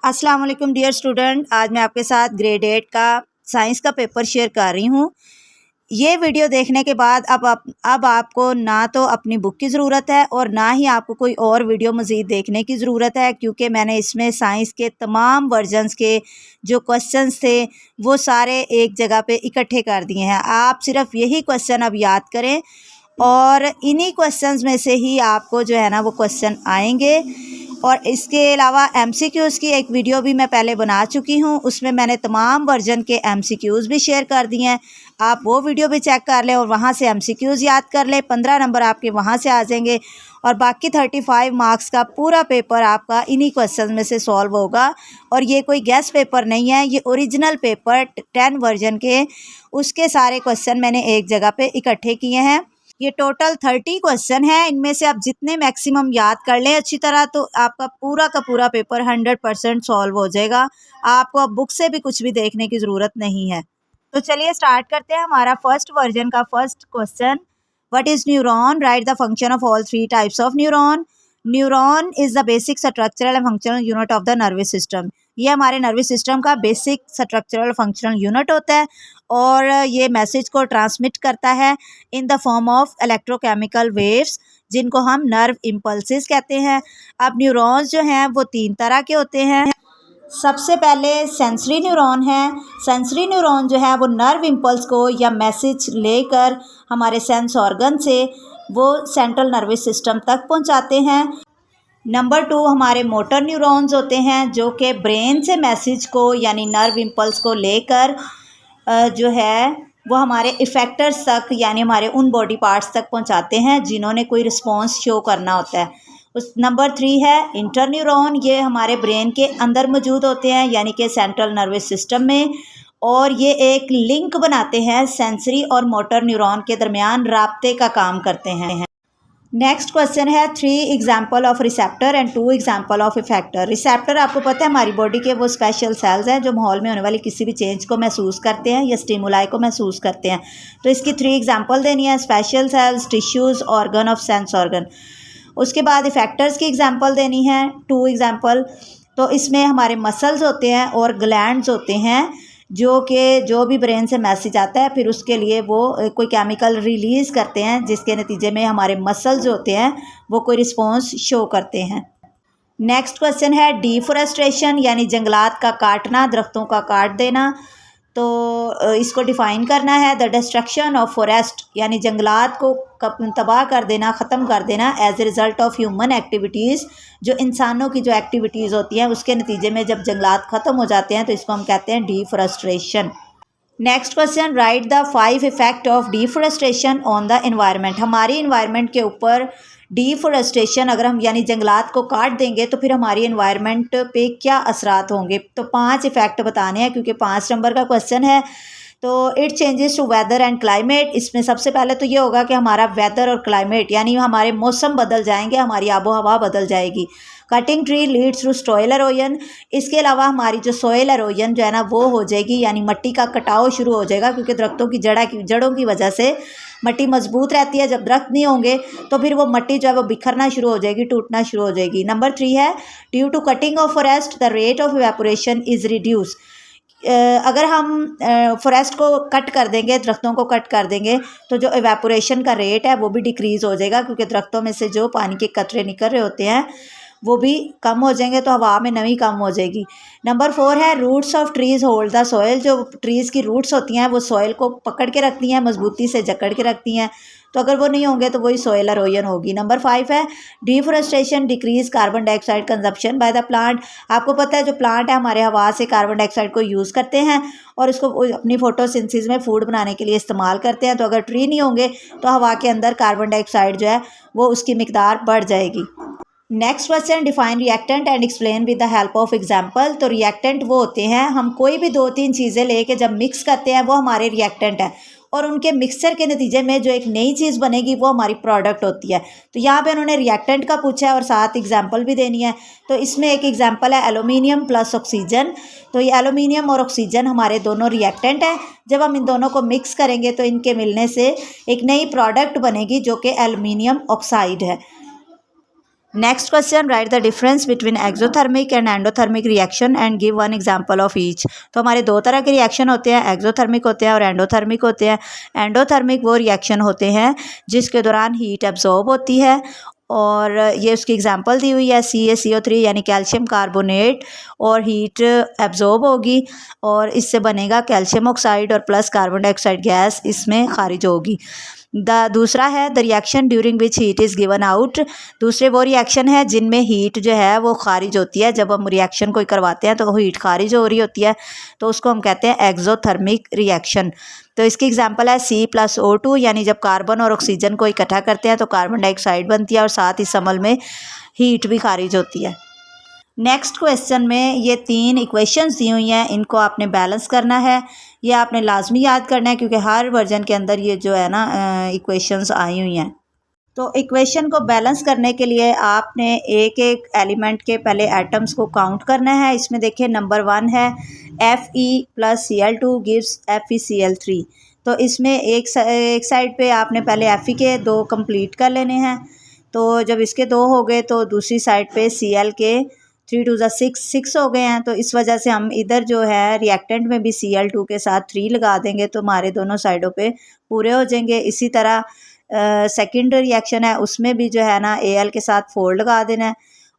अस्सलाम वालेकुम dear student. आज मैं आपके साथ ग्रेड 8 का साइंस का पेपर शेयर कर रही हूँ। ये वीडियो देखने के बाद अब आपको ना तो अपनी बुक की ज़रूरत है और ना ही आपको कोई और वीडियो मज़ीद देखने की ज़रूरत है, क्योंकि मैंने इसमें साइंस के तमाम वर्जन्स के जो क्वेश्चंस थे वो सारे एक जगह पे इकट्ठे कर दिए हैं। आप सिर्फ यही क्वेश्चन अब याद करें और इन्हीं क्वेश्चंस में से ही आपको जो है ना वो क्वेश्चन आएंगे। और इसके अलावा एमसीक्यूज़ की एक वीडियो भी मैं पहले बना चुकी हूँ, उसमें मैंने तमाम वर्जन के एमसीक्यूज़ भी शेयर कर दिए हैं। आप वो वीडियो भी चेक कर लें और वहाँ से एमसीक्यूज़ याद कर लें। 15 नंबर आपके वहाँ से आ जाएंगे और बाकी 35 मार्क्स का पूरा पेपर आपका इन्हीं क्वेश्चन में से सॉल्व होगा। और ये कोई गेस्ट पेपर नहीं है, ये ओरिजिनल पेपर 10 वर्जन के उसके सारे क्वेश्चन मैंने एक जगह पे इकट्ठे किए हैं। ये टोटल 30 क्वेश्चन है। इनमें से आप जितने मैक्सिमम याद कर लें अच्छी तरह तो आपका पूरा का पूरा पेपर 100% सॉल्व हो जाएगा। आपको अब बुक से भी कुछ भी देखने की ज़रूरत नहीं है। तो चलिए स्टार्ट करते हैं हमारा फर्स्ट वर्जन का first question. What is neuron? Right the function of all 3 types of neuron. Neuron is the basic structural and functional unit of the nervous system. ये हमारे नर्वस सिस्टम का बेसिक स्ट्रक्चरल फंक्शनल यूनिट होता है और ये message को transmit करता है in the form of electrochemical waves, जिनको हम नर्व इम्पल्सेस कहते हैं। अब न्यूरॉन्स जो हैं वो 3 तरह के होते हैं। सबसे पहले सेंसरी न्यूरॉन है। सेंसरी न्यूरॉन जो है वो नर्व इम्पल्स को या मैसेज लेकर हमारे सेंस ऑर्गन से वो सेंट्रल नर्वस सिस्टम तक पहुंचाते हैं। नंबर 2 हमारे मोटर न्यूरॉन्स होते हैं, जो कि ब्रेन से मैसेज को यानी नर्व इम्पल्स को लेकर जो है वो हमारे इफेक्टर्स तक यानी हमारे उन बॉडी पार्ट्स तक पहुंचाते हैं जिन्होंने कोई रिस्पॉन्स शो करना होता है। उस नंबर 3 है इंटरन्यूरॉन। ये हमारे ब्रेन के अंदर मौजूद होते हैं यानी कि सेंट्रल नर्वस सिस्टम में, और ये एक लिंक बनाते हैं सेंसरी और मोटर न्यूरॉन के दरमियान राब्ते का काम करते हैं। नेक्स्ट क्वेश्चन है 3 example of receptor and 2 example of effector. Receptor आपको पता है हमारी बॉडी के वो स्पेशल सेल्स हैं जो माहौल में होने वाली किसी भी चेंज को महसूस करते हैं या स्टिमुलाई को महसूस करते हैं। तो इसकी 3 एग्जाम्पल देनी है, special cells, tissues, organ of sense organ. उसके बाद इफेक्टर्स की एग्जाम्पल देनी है 2 एग्जाम्पल। तो इसमें हमारे मसल्स होते हैं और ग्लैंड्स होते हैं जो भी ब्रेन से मैसेज आता है फिर उसके लिए वो कोई केमिकल रिलीज़ करते हैं, जिसके नतीजे में हमारे मसल्स होते हैं वो कोई रिस्पॉन्स शो करते हैं। नेक्स्ट क्वेश्चन है डिफॉरेस्टेशन यानी जंगलात का काटना, दरख्तों का काट देना। तो इसको डिफ़ाइन करना है द डिस्ट्रक्शन ऑफ फॉरेस्ट यानी जंगलात को तबाह कर देना, ख़त्म कर देना as a result of human activities. जो इंसानों की जो एक्टिविटीज़ होती हैं उसके नतीजे में जब जंगलात ख़त्म हो जाते हैं तो इसको हम कहते हैं deforestation. Next question right the 5 effect of deforestation on the environment. हमारी इन्वायरमेंट के ऊपर डिफॉरेस्टेशन अगर हम यानी जंगलात को काट देंगे तो फिर हमारी इन्वायरमेंट पे क्या असरात होंगे। तो 5 इफ़ेक्ट बताने हैं क्योंकि 5 नंबर का क्वेश्चन है। तो it changes to weather and climate. इसमें सबसे पहले तो ये होगा कि हमारा वेदर और क्लाइमेट यानी हमारे मौसम बदल जाएंगे, हमारी आबो हवा बदल जाएगी। Cutting tree leads to soil erosion. इसके अलावा हमारी जो सॉइल एरोजन जो है ना वो हो जाएगी यानी मिट्टी का कटाव शुरू हो जाएगा, क्योंकि दरख्तों की जड़ों की वजह से मिट्टी मजबूत रहती है। जब दरख्त नहीं होंगे तो फिर वो मिट्टी जो है वो बिखरना शुरू हो जाएगी, टूटना शुरू हो जाएगी। नंबर 3 है due to cutting of forest the rate of evaporation is reduce. अगर हम फॉरेस्ट को कट कर देंगे, दरख्तों को कट कर देंगे तो जो इवेपोरेशन का रेट है वो भी डिक्रीज़ हो जाएगा, क्योंकि दरख्तों में से जो पानी के कतरे निकल रहे होते हैं वो भी कम हो जाएंगे तो हवा में नमी कम हो जाएगी। नंबर 4 है roots of trees hold the soil. जो ट्रीज़ की रूट्स होती हैं वो सॉइल को पकड़ के रखती हैं, मजबूती से जकड़ के रखती हैं, तो अगर वो नहीं होंगे तो वही सॉइल एरोजन होगी। नंबर 5 है deforestation decrease carbon dioxide consumption by the plant. आपको पता है जो प्लांट है हमारे हवा से कार्बन डाइऑक्साइड को यूज़ करते हैं और उसको अपनी फोटोसिंथेसिस में फूड बनाने के लिए इस्तेमाल करते हैं। तो अगर ट्री नहीं होंगे तो हवा के अंदर कार्बन डाइऑक्साइड जो है वो उसकी मिकदार बढ़ जाएगी। Next question define reactant and explain with the help of example. तो रिएक्टेंट वो होते हैं, हम कोई भी 2-3 चीज़ें लेके जब मिक्स करते हैं वो हमारे रिएक्टेंट है, और उनके मिक्सचर के नतीजे में जो एक नई चीज़ बनेगी वो हमारी प्रोडक्ट होती है। तो यहाँ पे उन्होंने रिएक्टेंट का पूछा है और साथ एग्जाम्पल भी देनी है। तो इसमें एक एग्जाम्पल है एलुमिनियम प्लस ऑक्सीजन। तो ये एलुमिनियम और ऑक्सीजन हमारे दोनों रिएक्टेंट हैं। जब हम इन दोनों को मिक्स करेंगे तो इनके मिलने से एक नई प्रोडक्ट बनेगी जो कि एलुमिनियम ऑक्साइड है। Next question, right the difference between exothermic and endothermic reaction and give one example of each. तो हमारे दो तरह के रिएक्शन होते हैं, एक्सोथर्मिक होते हैं और एंडोथर्मिक होते हैं। एंडोथर्मिक वो रिएक्शन होते हैं जिसके दौरान हीट एब्जॉर्ब होती है, और ये उसकी एग्जांपल दी हुई है CaCO3 यानी कैल्शियम कार्बोनेट, और हीट एब्जॉर्ब होगी और इससे बनेगा कैल्शियम ऑक्साइड और प्लस कार्बन डाइऑक्साइड गैस इसमें खारिज होगी। दूसरा है the reaction during which heat is given out. दूसरे वो रिएक्शन है जिनमें हीट जो है वो खारिज होती है। जब हम रिएक्शन कोई करवाते हैं तो हीट खारिज हो रही होती है, तो उसको हम कहते हैं एक्सोथर्मिक रिएक्शन। तो इसकी एग्जांपल है C+O2 यानी जब कार्बन और ऑक्सीजन को इकट्ठा करते हैं तो कार्बन डाइऑक्साइड बनती है और साथ ही समल में हीट भी खारिज होती है। नेक्स्ट क्वेश्चन में ये 3 इक्वेशंस दी हुई हैं, इनको आपने बैलेंस करना है। ये आपने लाजमी याद करना है क्योंकि हर वर्जन के अंदर ये जो है ना इक्वेशंस आई हुई हैं। तो इक्वेशन को बैलेंस करने के लिए आपने एक एक एलिमेंट के पहले एटम्स को काउंट करना है। इसमें देखिए नंबर 1 है Fe + Cl2 गिव्स FeCl3। तो इसमें एक साइड पे आपने पहले Fe के 2 कंप्लीट कर लेने हैं। तो जब इसके 2 हो गए तो दूसरी साइड पे Cl के 3 2 6 हो गए हैं। तो इस वजह से हम इधर जो है रिएक्टेंट में भी Cl2 के साथ 3 लगा देंगे तो हमारे दोनों साइडों पे पूरे हो जाएंगे। इसी तरह सेकंड रिएक्शन है उसमें भी जो है ना Al के साथ 4 लगा देना है,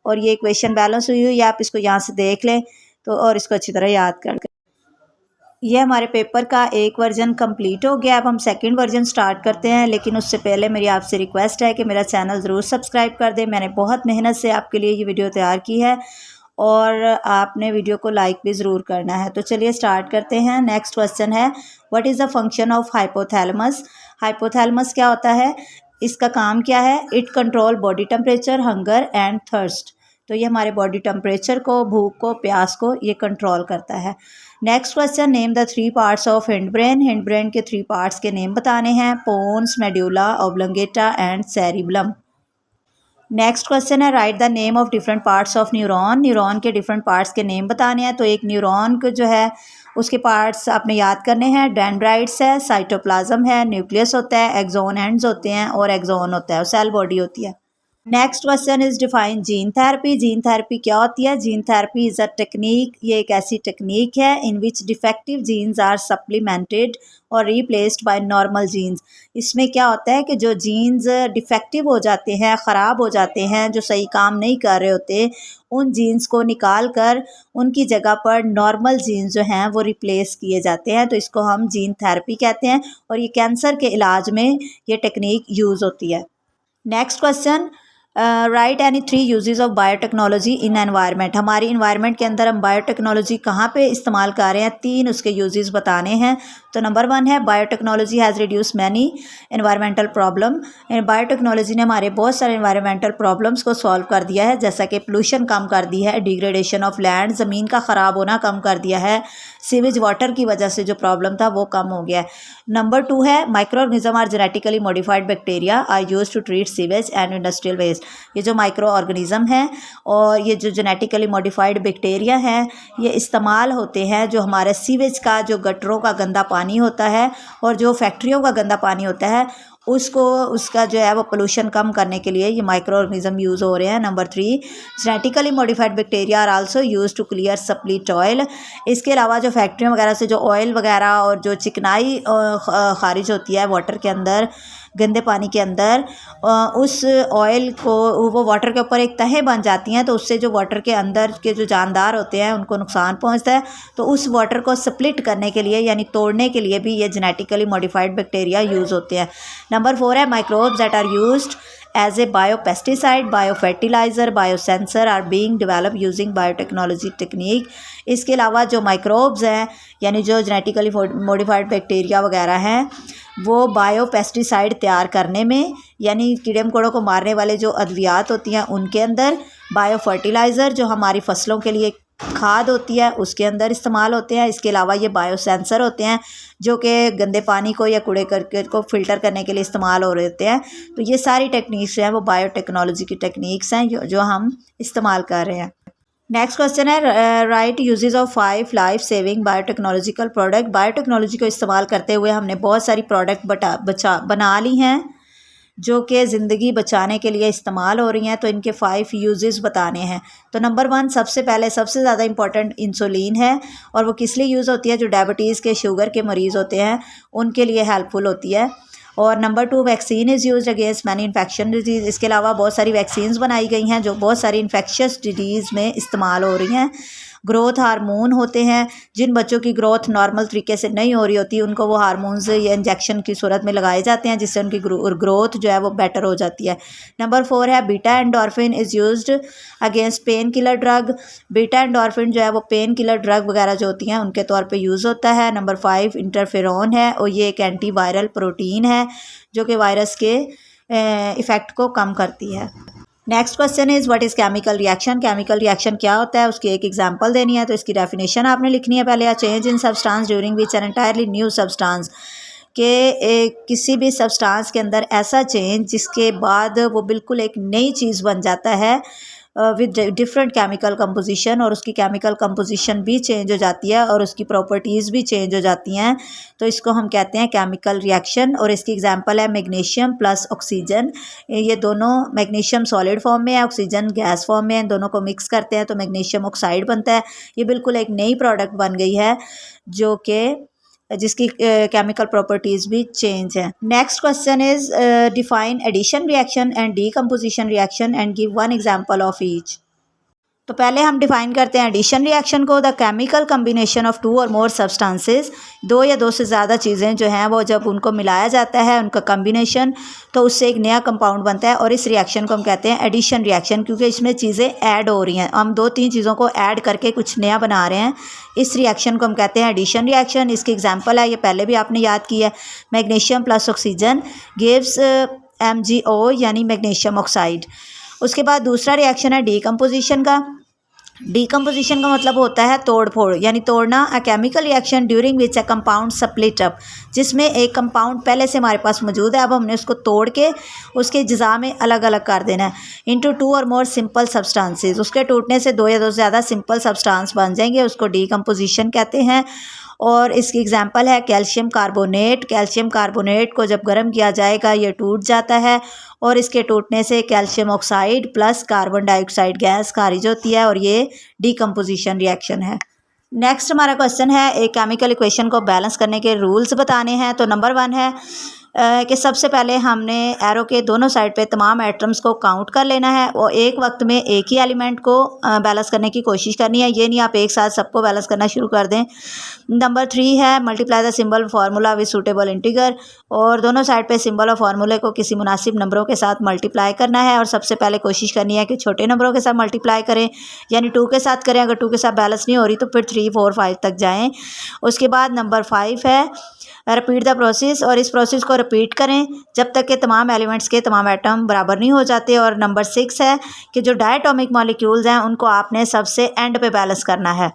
और ये इक्वेशन बैलेंस हुई हुई है। आप इसको यहाँ से देख लें तो, और इसको अच्छी तरह याद कर। ये हमारे पेपर का एक वर्जन कंप्लीट हो गया। अब हम सेकंड वर्जन स्टार्ट करते हैं, लेकिन उससे पहले मेरी आपसे रिक्वेस्ट है कि मेरा चैनल ज़रूर सब्सक्राइब कर दें। मैंने बहुत मेहनत से आपके लिए ये वीडियो तैयार की है और आपने वीडियो को लाइक भी ज़रूर करना है। तो चलिए स्टार्ट करते हैं। नेक्स्ट क्वेश्चन है what is the function of hypothalamus. Hypothalamus क्या होता है, इसका काम क्या है? It control body temperature, hunger and thirst. तो ये हमारे बॉडी टेम्परेचर को, भूख को, प्यास को ये कंट्रोल करता है। Next question, name the 3 parts of hind brain. Hind brain के 3 पार्ट्स के नेम बताने हैं, pons, medulla oblongata and cerebellum. Next question है write the name of different parts of neuron. Neuron के डिफरेंट पार्ट्स के name बताने हैं। तो एक न्यूरॉन को जो है उसके पार्ट्स आपने याद करने हैं। डेंड्राइट्स है, साइटोप्लाज्म है, न्यूक्लियस होता है, एक्सोन एंड्स होते हैं और एक्सोन होता है और सेल बॉडी होती है। Next question is define gene therapy. Gene therapy क्या होती है? Gene therapy is a technique, ये एक ऐसी टेक्निक है इन विच डिफेक्टिव जीन्स आर सप्लीमेंटेड और रिप्लेस्ड बाय नॉर्मल जीन्स। इसमें क्या होता है कि जो जीन्स डिफेक्टिव हो जाते हैं, ख़राब हो जाते हैं, जो सही काम नहीं कर रहे होते, उन जीन्स को निकाल कर उनकी जगह पर नॉर्मल जीन्स जो हैं वो रिप्लेस किए जाते हैं। तो इसको हम जीन थेरेपी कहते हैं और ये कैंसर के इलाज में ये टेक्निक यूज़ होती है। Next question, right any 3 uses of biotechnology in environment. हमारी इन्वायरमेंट के अंदर हम बायोटेक्नोलॉजी कहाँ पे इस्तेमाल कर रहे हैं, 3 उसके यूजेस बताने हैं। तो नंबर 1 है biotechnology has reduce many environmental problem. Biotechnology ने हमारे बहुत सारे एनवायरमेंटल प्रॉब्लम्स को सॉल्व कर दिया है, जैसा कि पोल्यूशन कम कर दी है, डिग्रेडेशन ऑफ लैंड, ज़मीन का ख़राब होना कम कर दिया है, सीवेज वाटर की वजह से जो प्रॉब्लम था वो कम हो गया है। नंबर 2 है micro organism are genetically modified bacteria are used to treat sewage and industrial waste. ये जो माइक्रो ऑर्गेनिज्म हैं और ये जो जेनेटिकली मॉडिफाइड बैक्टीरिया हैं ये इस्तेमाल होते हैं जो हमारे सीवेज का, जो गटरों का गंदा पानी होता है और जो फैक्ट्रियों का गंदा पानी होता है उसको, उसका जो है वो पोल्यूशन कम करने के लिए ये माइक्रो ऑर्गेनिज्म यूज़ हो रहे हैं। Number 3, genetically modified bacteria are also use to clear spilt oil. इसके अलावा जो फैक्ट्रियों वगैरह से जो ऑयल वगैरह और जो चिकनाई खारिज होती है वाटर के अंदर, गंदे पानी के अंदर, उस ऑयल को वो वाटर के ऊपर एक तहें बन जाती हैं, तो उससे जो वाटर के अंदर के जो जानदार होते हैं उनको नुकसान पहुंचता है। तो उस वाटर को स्प्लिट करने के लिए यानी तोड़ने के लिए भी ये जेनेटिकली मॉडिफाइड बैक्टीरिया यूज़ होते हैं। नंबर 4 है microbes that are used as a biopesticide, biofertilizer, biosensor are being develop using biotechnology technique. इसके अलावा जो माइक्रोब्स हैं यानी जो जेनेटिकली मॉडिफाइड बैक्टीरिया वगैरह हैं वो बायोपेस्टिसाइड तैयार करने में, यानी कीड़े मकोड़ों को मारने वाले जो अद्वियात होती हैं उनके अंदर, बायोफर्टिलाइज़र जो हमारी फसलों के लिए खाद होती है उसके अंदर इस्तेमाल होते हैं। इसके अलावा ये बायोसेंसर होते हैं जो कि गंदे पानी को या कूड़े करकट को फ़िल्टर करने के लिए इस्तेमाल हो रहे होते हैं। तो ये सारी टेक्निक्स हैं वो बायोटेक्नोलॉजी की टेक्निक्स हैं जो हम इस्तेमाल कर रहे हैं। नेक्स्ट क्वेश्चन है right uses of 5 life saving biotechnological product. Biotechnology को इस्तेमाल करते हुए हमने बहुत सारी प्रोडक्ट बना ली हैं जो कि ज़िंदगी बचाने के लिए इस्तेमाल हो रही हैं। तो इनके 5 यूजेस बताने हैं। तो नंबर 1 सबसे पहले सबसे ज़्यादा इंपॉर्टेंट इंसुलिन है, और वो किस लिए यूज़ होती है? जो डायबिटीज़ के शुगर के मरीज़ होते हैं उनके लिए हेल्पफुल होती है। और number 2 vaccine is used against many infection disease. इसके अलावा बहुत सारी वैक्सीन्स बनाई गई हैं जो बहुत सारी इन्फेक्शस डिजीज़ में इस्तेमाल हो रही हैं। ग्रोथ हार्मोन होते हैं, जिन बच्चों की ग्रोथ नॉर्मल तरीके से नहीं हो रही होती उनको वो हार्मोन्स या इंजेक्शन की सूरत में लगाए जाते हैं, जिससे उनकी ग्रोथ जो है वो बेटर हो जाती है। नंबर 4 है beta endorphin is used against pain killer drug. Beta endorphin जो है वो पेन किलर ड्रग वगैरह जो होती हैं उनके तौर पे यूज़ होता है। नंबर 5 इंटरफेरॉन है, और ये एक एंटीवायरल प्रोटीन है जो कि वायरस के इफ़ेक्ट को कम करती है। Next question is what is chemical reaction. Chemical reaction क्या होता है, उसकी एक एग्जांपल देनी है। तो इसकी डेफिनेशन आपने लिखनी है पहले। Change in substance during which an entirely new substance, के किसी भी सब्सटेंस के अंदर ऐसा चेंज जिसके बाद वो बिल्कुल एक नई चीज़ बन जाता है विद डिफरेंट केमिकल कंपोजिशन, और उसकी केमिकल कंपोजिशन भी चेंज हो जाती है और उसकी प्रॉपर्टीज़ भी चेंज हो जाती हैं। तो इसको हम कहते हैं केमिकल रिएक्शन। और इसकी एग्जांपल है मैग्नीशियम प्लस ऑक्सीजन। ये दोनों, मैग्नीशियम सॉलिड फॉर्म में है, ऑक्सीजन गैस फॉर्म में है, इन दोनों को मिक्स करते हैं तो मैग्नीशियम ऑक्साइड बनता है। ये बिल्कुल एक नई प्रोडक्ट बन गई है जो कि जिसकी केमिकल प्रॉपर्टीज़ भी चेंज है। Next question is define addition reaction and decomposition reaction and give one example of each. तो पहले हम डिफाइन करते हैं एडिशन रिएक्शन को। द केमिकल कम्बिनेशन ऑफ 2 और मोर सब्सटेंसेस, 2 या 2 से ज़्यादा चीज़ें जो हैं वो जब उनको मिलाया जाता है, उनका कम्बिनेशन, तो उससे एक नया कंपाउंड बनता है। और इस रिएक्शन को हम कहते हैं एडिशन रिएक्शन, क्योंकि इसमें चीज़ें ऐड हो रही हैं। हम 2-3 चीज़ों को ऐड करके कुछ नया बना रहे हैं। इस रिएक्शन को हम कहते हैं एडिशन रिएक्शन। इसकी एग्जाम्पल है, ये पहले भी आपने याद की है, magnesium plus oxygen gives MgO यानी मैग्नीशियम ऑक्साइड। उसके बाद दूसरा रिएक्शन है डीकम्पोजिशन का। डीकम्पोजिशन का मतलब होता है तोड़ फोड़, यानी तोड़ना। A chemical reaction during which a compound split up, जिसमें एक कंपाउंड पहले से हमारे पास मौजूद है, अब हमने उसको तोड़ के उसके अज्जा में अलग अलग कर देना है। इंटू 2 और मोर सिंपल सब्सटेंसेस, उसके टूटने से 2 या 2 से ज़्यादा सिंपल सब्सटेंस बन जाएंगे, उसको डीकम्पोजिशन कहते हैं। और इसकी एग्जांपल है कैल्शियम कार्बोनेट। कैल्शियम कार्बोनेट को जब गर्म किया जाएगा ये टूट जाता है, और इसके टूटने से calcium oxide plus carbon dioxide gas खारिज होती है, और ये डीकम्पोजिशन रिएक्शन है। नेक्स्ट हमारा क्वेश्चन है एक केमिकल इक्वेशन को बैलेंस करने के रूल्स बताने हैं। तो नंबर 1 है कि सबसे पहले हमने एरो के दोनों साइड पे तमाम एटम्स को काउंट कर लेना है, और एक वक्त में एक ही एलिमेंट को बैलेंस करने की कोशिश करनी है। ये नहीं आप एक साथ सबको बैलेंस करना शुरू कर दें। नंबर 3 है multiply the symbol formula with suitable integer, और दोनों साइड पे सिंबल और फार्मूले को किसी मुनासिब नंबरों के साथ मल्टीप्लाई करना है। और सबसे पहले कोशिश करनी है कि छोटे नंबरों के साथ मल्टीप्लाई करें, यानी 2 के साथ करें। अगर 2 के साथ बैलेंस नहीं हो रही तो फिर 3, 4, 5 तक जाएँ। उसके बाद नंबर 5 है रिपीट द प्रोसेस, और इस प्रोसेस को रिपीट करें जब तक कि तमाम एलिमेंट्स के तमाम एटम बराबर नहीं हो जाते। और नंबर 6 है कि जो डायटोमिक मॉलिक्यूल्स हैं उनको आपने सबसे एंड पे बैलेंस करना है।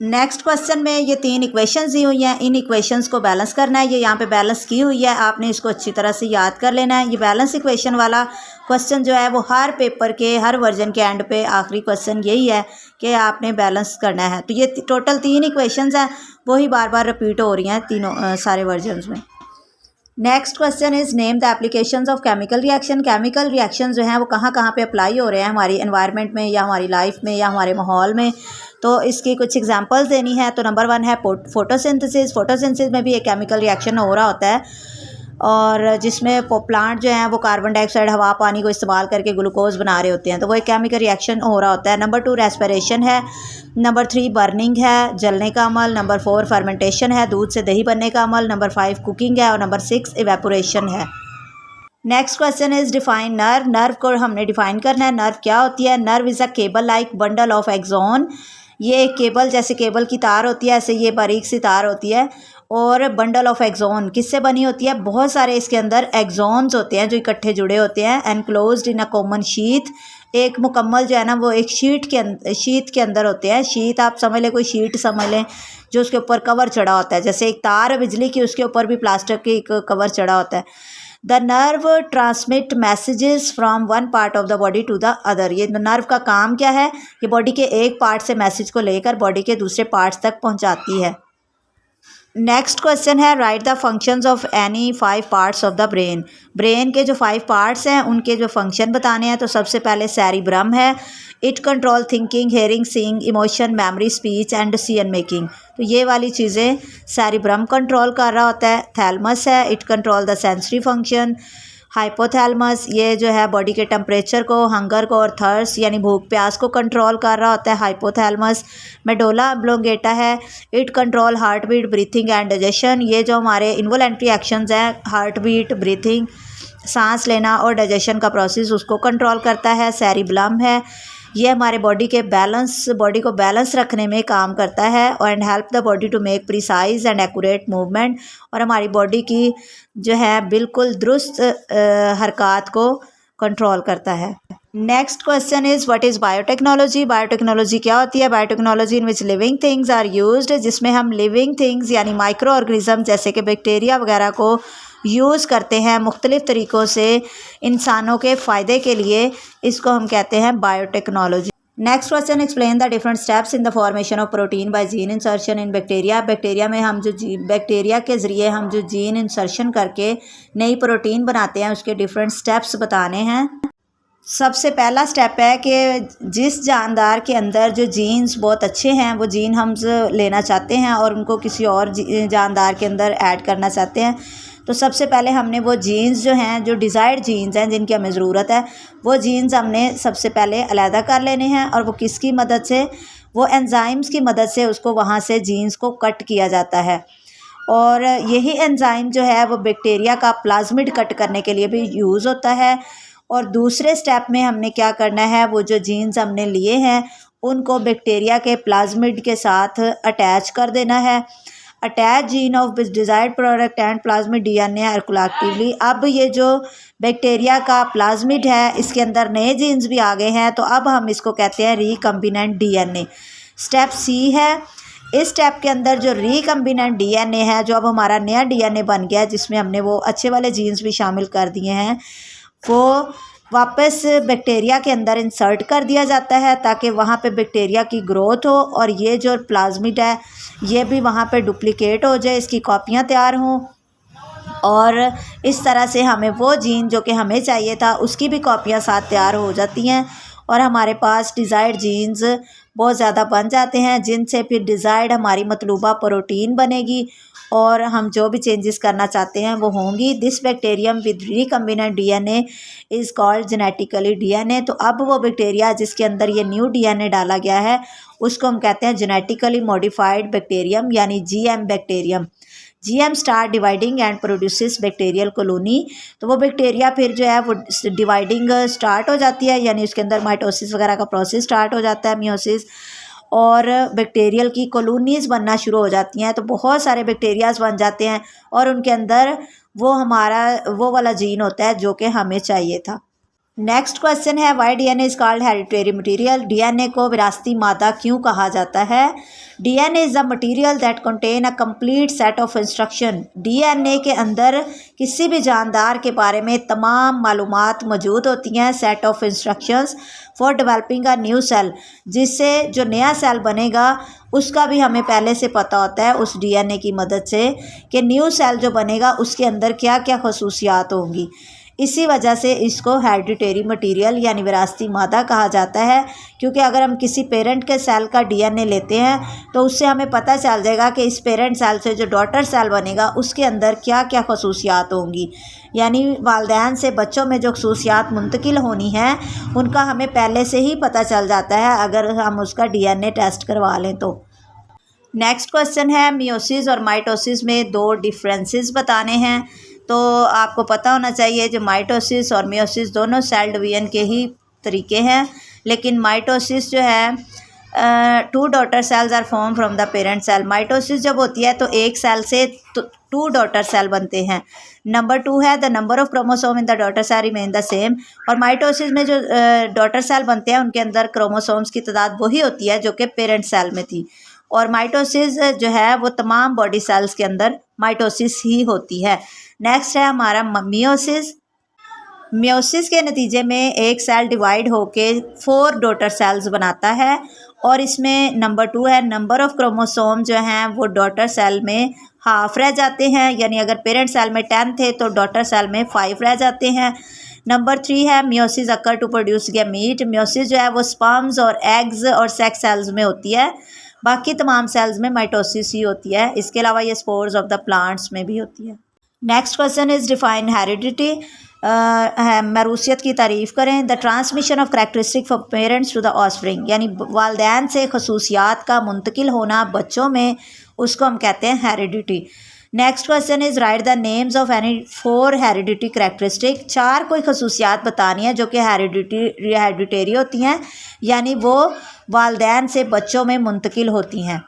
नेक्स्ट क्वेश्चन में ये 3 इक्वेशंस दी हुई हैं, इन इक्वेशंस को बैलेंस करना है। ये यहाँ पे बैलेंस की हुई है, आपने इसको अच्छी तरह से याद कर लेना है। ये बैलेंस इक्वेशन वाला क्वेश्चन जो है वो हर पेपर के हर वर्जन के एंड पे आखिरी क्वेश्चन यही है कि आपने बैलेंस करना है। तो ये टोटल 3 इक्वेशंस हैं, वही बार बार रिपीट हो रही हैं तीनों सारे वर्जन्स में। Next question is name the applications of chemical reaction. Chemical reaction जो हैं वो कहाँ कहाँ पे अप्लाई हो रहे हैं हमारी एनवायरनमेंट में, या हमारी लाइफ में, या हमारे माहौल में। तो इसकी कुछ एग्जांपल्स देनी है। तो नंबर 1 है फोटोसिंथेसिस। फोटोसिंथेसिस में भी एक केमिकल रिएक्शन हो रहा होता है, और जिसमें प्लांट जो हैं वो कार्बन डाइऑक्साइड, हवा, पानी को इस्तेमाल करके ग्लूकोज बना रहे होते हैं, तो वो एक केमिकल रिएक्शन हो रहा होता है। नंबर 2 रेस्पिरेशन है। नंबर 3 बर्निंग है, जलने का अमल। नंबर 4 फर्मेंटेशन है, दूध से दही बनने का अमल। नंबर 5 कुकिंग है, और नंबर 6 इवेपोरेशन है। Next question is define nerve. Nerve को हमने डिफाइन करना है। नर्व क्या होती है? Nerve is a cable like bundle of axon. ये एक केबल, जैसे केबल की तार होती है ऐसे ये बारीक सी तार होती है। और बंडल ऑफ एक्सॉन किससे बनी होती है? बहुत सारे इसके अंदर एक्सॉन्स होते हैं जो इकट्ठे जुड़े होते हैं। Enclosed in a common sheet. एक मुकम्मल जो है ना वो एक शीट के अंदर होते हैं। शीट आप समझ लें, कोई शीट समझ लें जो उसके ऊपर कवर चढ़ा होता है, जैसे एक तार है बिजली की, उसके ऊपर भी प्लास्टिक की एक कवर चढ़ा होता है। The nerve transmit messages from one part of the body to the other. ये नर्व का काम क्या है? ये बॉडी के एक पार्ट से मैसेज को लेकर बॉडी के दूसरे पार्ट्स तक पहुंचाती है। नेक्स्ट क्वेश्चन है write the functions of any 5 parts of the brain. Brain के जो 5 पार्ट्स हैं उनके जो फंक्शन बताने हैं। तो सबसे पहले सेरिब्रम है, it control thinking, hearing, seeing, emotion, memory, speech and decision making. तो ये वाली चीज़ें सेरिब्रम कंट्रोल कर रहा होता है। थैलमस है, it control the sensory function. Hypothalamus ये जो है बॉडी के टेम्परेचर को, हंगर को और थर्स्ट यानी भूख प्यास को कंट्रोल कर रहा होता है हाइपोथैलेमस। मेडुला ऑब्लोंगेटा है, it control heart beat, breathing and digestion. ये जो हमारे इन्वोलेंट्री एक्शंस हैं, हार्ट बीट, ब्रीथिंग, सांस लेना और डाइजेशन का प्रोसेस, उसको कंट्रोल करता है। सेरिबलम है, ये हमारे बॉडी को बैलेंस रखने में काम करता है and help the body to make precise and accurate movement, और हमारी बॉडी की जो है बिल्कुल दुरुस्त हरकत को कंट्रोल करता है। Next question is what is biotechnology. Biotechnology क्या होती है? Biotechnology in which living things are used, जिसमें हम लिविंग थिंग्स यानी माइक्रो ऑर्गेनिज्म जैसे कि बैक्टीरिया वगैरह को यूज़ करते हैं मुख्तलिफ़ तरीक़ों से इंसानों के फ़ायदे के लिए। इसको हम कहते हैं biotechnology. Next question, explain the different steps in the formation of protein bye gene insertion in bacteria. Bacteria में हम जो बैक्टीरिया के ज़रिए हम जो जीन इंसर्शन करके नई प्रोटीन बनाते हैं उसके डिफरेंट स्टेप्स बताने हैं। सबसे पहला स्टेप है कि जिस जानदार के अंदर जो जीन्स बहुत अच्छे हैं वो जीन हम लेना चाहते हैं और उनको किसी और जानदार के अंदर ऐड करना चाहते हैं, तो सबसे पहले हमने वो जीन्स जो हैं, जो डिज़ायर्ड जीन्स हैं जिनकी हमें ज़रूरत है, वो जीन्स हमने सबसे पहले अलहदा कर लेने हैं। और वो किसकी मदद से? वो एंजाइम्स की मदद से उसको वहाँ से जीन्स को कट किया जाता है। और यही एंजाइम जो है वो बैक्टीरिया का प्लाज्मिड कट करने के लिए भी यूज़ होता है। और दूसरे स्टेप में हमने क्या करना है, वो जो जीन्स हमने लिए हैं उनको बैक्टीरिया के प्लाज्मिड के साथ अटैच कर देना है। Attach gene of desired product and plasmid DNA are collectively. अब ये जो बैक्टीरिया का प्लाज्मिड है इसके अंदर नए जीन्स भी आ गए हैं, तो अब हम इसको कहते हैं रिकम्बिनेंट डीएनए। स्टेप सी है, इस स्टेप के अंदर जो रिकम्बिनेंट डीएनए है, जो अब हमारा नया डीएनए बन गया है जिसमें हमने वो अच्छे वाले जीन्स भी शामिल कर दिए हैं, वो वापस बैक्टीरिया के अंदर इंसर्ट कर दिया जाता है ताकि वहाँ पे बैक्टीरिया की ग्रोथ हो और ये जो प्लाज्मिड है ये भी वहाँ पे डुप्लिकेट हो जाए, इसकी कॉपियाँ तैयार हों। और इस तरह से हमें वो जीन जो कि हमें चाहिए था उसकी भी कॉपियाँ साथ तैयार हो जाती हैं और हमारे पास डिज़ायर्ड जीन्स बहुत ज़्यादा बन जाते हैं, जिनसे फिर डिज़ायर्ड हमारी मतलूबा प्रोटीन बनेगी और हम जो भी चेंजेस करना चाहते हैं वो होंगी। This bacterium with recombinant DNA is called genetically DNA. तो अब वो बैक्टीरिया जिसके अंदर ये न्यू डीएनए डाला गया है उसको हम कहते हैं जेनेटिकली मॉडिफाइड बैक्टीरियम यानी GM bacterium. GM start dividing and produces bacterial colony. तो वो बैक्टीरिया फिर जो है वो डिवाइडिंग स्टार्ट हो जाती है, यानी उसके अंदर माइटोसिस वगैरह का प्रोसेस स्टार्ट हो जाता है, मियोसिस, और बैक्टीरियल की कॉलोनीज़ बनना शुरू हो जाती हैं। तो बहुत सारे बैक्टीरियाज बन जाते हैं और उनके अंदर वो हमारा वो वाला जीन होता है जो कि हमें चाहिए था। Next question is why DNA is called hereditary material. DNA को विरासती मादा क्यों कहा जाता है? DNA is the material that contain a complete set of instruction. DNA के अंदर किसी भी जानदार के बारे में तमाम मालूमात मौजूद होती हैं, set of instructions for developing a new cell, जिससे जो नया सेल बनेगा उसका भी हमें पहले से पता होता है उस डीएनए की मदद से कि न्यू सेल जो बनेगा उसके अंदर क्या क्या खसूसियात होंगी। इसी वजह से इसको हेरिडिटरी मटेरियल यानी विरासती मादा कहा जाता है, क्योंकि अगर हम किसी पेरेंट के सेल का डीएनए लेते हैं तो उससे हमें पता चल जाएगा कि इस पेरेंट सेल से जो डॉटर सेल बनेगा उसके अंदर क्या क्या खसूसियात होंगी। यानी वालिदैन से बच्चों में जो खसूसियात मुंतकिल होनी हैं उनका हमें पहले से ही पता चल जाता है अगर हम उसका डीएनए टेस्ट करवा लें तो। नेक्स्ट क्वेश्चन है मियोसिस और माइटोसिस में दो डिफरेंसेस बताने हैं। तो आपको पता होना चाहिए जो माइटोसिस और मियोसिस दोनों सेल डिवीजन के ही तरीके हैं, लेकिन माइटोसिस जो है 2 daughter cells are form from the parent cell. Mitosis जब होती है तो एक सेल से 2 डॉटर सेल बनते हैं। नंबर 2 है the number of chromosome in the daughter cell remain the same. और माइटोसिस में जो डॉटर सेल बनते हैं उनके अंदर क्रोमोसोम्स की तादाद वही होती है जो कि पेरेंट सेल में थी। और माइटोसिस जो है वो तमाम बॉडी सेल्स के अंदर माइटोसिस ही होती है। नेक्स्ट है हमारा मियोसिस। मियोसिस के नतीजे में एक सेल डिवाइड होके 4 डॉटर सेल्स बनाता है और इसमें नंबर 2 है नंबर ऑफ़ क्रोमोसोम जो हैं वो डॉटर सेल में हाफ रह जाते हैं, यानी अगर पेरेंट सेल में 10 थे तो डॉटर सेल में 5 रह जाते हैं। नंबर 3 है meiosis occur to produce gamete. Meiosis जो है वो स्पर्म्स और एग्स और सेक्स सेल्स में होती है, बाकी तमाम सेल्स में माइटोसिस ही होती है। इसके अलावा ये स्पोर्स ऑफ द प्लांट्स में भी होती है। Next question is define heredity. मरूसियत की तारीफ़ करें। The transmission of characteristic from parents to the offspring, यानी वालदैन से खसूसियात का मुंतकिल होना बच्चों में, उसको हम कहते हैं heredity. Next question is right the names of any 4 heredity characteristic. 4 कोई खसूसियात बतानी है जो कि हेरिडिटेरी होती हैं, यानी वो वालदैन से बच्चों में मुंतकिल होती हैं।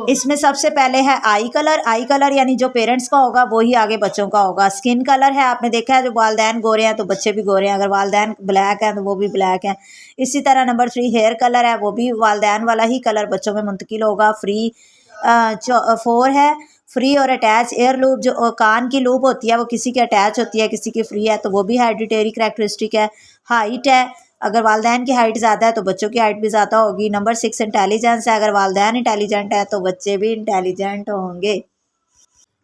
इसमें सबसे पहले है आई कलर। आई कलर यानी जो पेरेंट्स का होगा वही आगे बच्चों का होगा। स्किन कलर है, आपने देखा है जो वालदैन गोरे हैं तो बच्चे भी गोरे हैं, अगर वालदैन ब्लैक हैं तो वो भी ब्लैक हैं। इसी तरह नंबर 3 हेयर कलर है, वो भी वालदैन वाला ही कलर बच्चों में मुंतकिल होगा। 4 है फ्री और अटैच एयर लूप। जो कान की लूप होती है वो किसी की अटैच होती है, किसी की फ्री है, तो वो भी हेरिडिटरी करैक्टरिस्टिक है। हाइट है, अगर वालदैन की हाइट ज़्यादा है तो बच्चों की हाइट भी ज़्यादा होगी। नंबर 6 इंटेलिजेंस है, अगर वालदैन इंटेलिजेंट है तो बच्चे भी इंटेलिजेंट होंगे।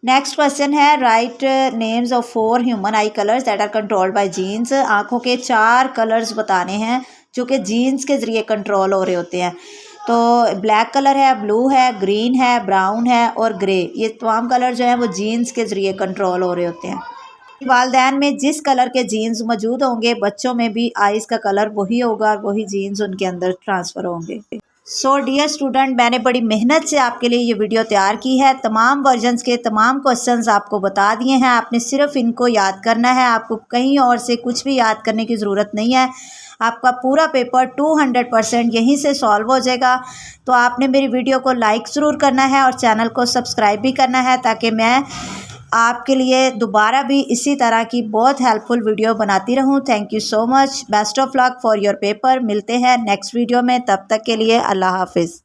नेक्स्ट क्वेश्चन है write names of 4 human eye colours that are controlled by genes. आँखों के 4 कलर्स बताने हैं जो कि जीन्स के ज़रिए कंट्रोल हो रहे होते हैं। तो ब्लैक कलर है, ब्लू है, ग्रीन है, ब्राउन है और ग्रे। ये तमाम कलर जो हैं वो जीन्स के ज़रिए कंट्रोल हो रहे होते हैं। वालदैन में जिस कलर के जीन्स मौजूद होंगे बच्चों में भी आइज़ का कलर वही होगा और वही जीन्स उनके अंदर ट्रांसफ़र होंगे। सो डियर स्टूडेंट, मैंने बड़ी मेहनत से आपके लिए ये वीडियो तैयार की है। तमाम वर्जन्स के तमाम क्वेश्चंस आपको बता दिए हैं, आपने सिर्फ इनको याद करना है। आपको कहीं और से कुछ भी याद करने की ज़रूरत नहीं है। आपका पूरा पेपर 200% यहीं से सॉल्व हो जाएगा। तो आपने मेरी वीडियो को लाइक ज़रूर करना है और चैनल को सब्सक्राइब भी करना है, ताकि मैं आपके लिए दोबारा भी इसी तरह की बहुत हेल्पफुल वीडियो बनाती रहूं। Thank you so much. Best of luck for your paper. मिलते हैं नेक्स्ट वीडियो में, तब तक के लिए अल्लाह हाफिज़।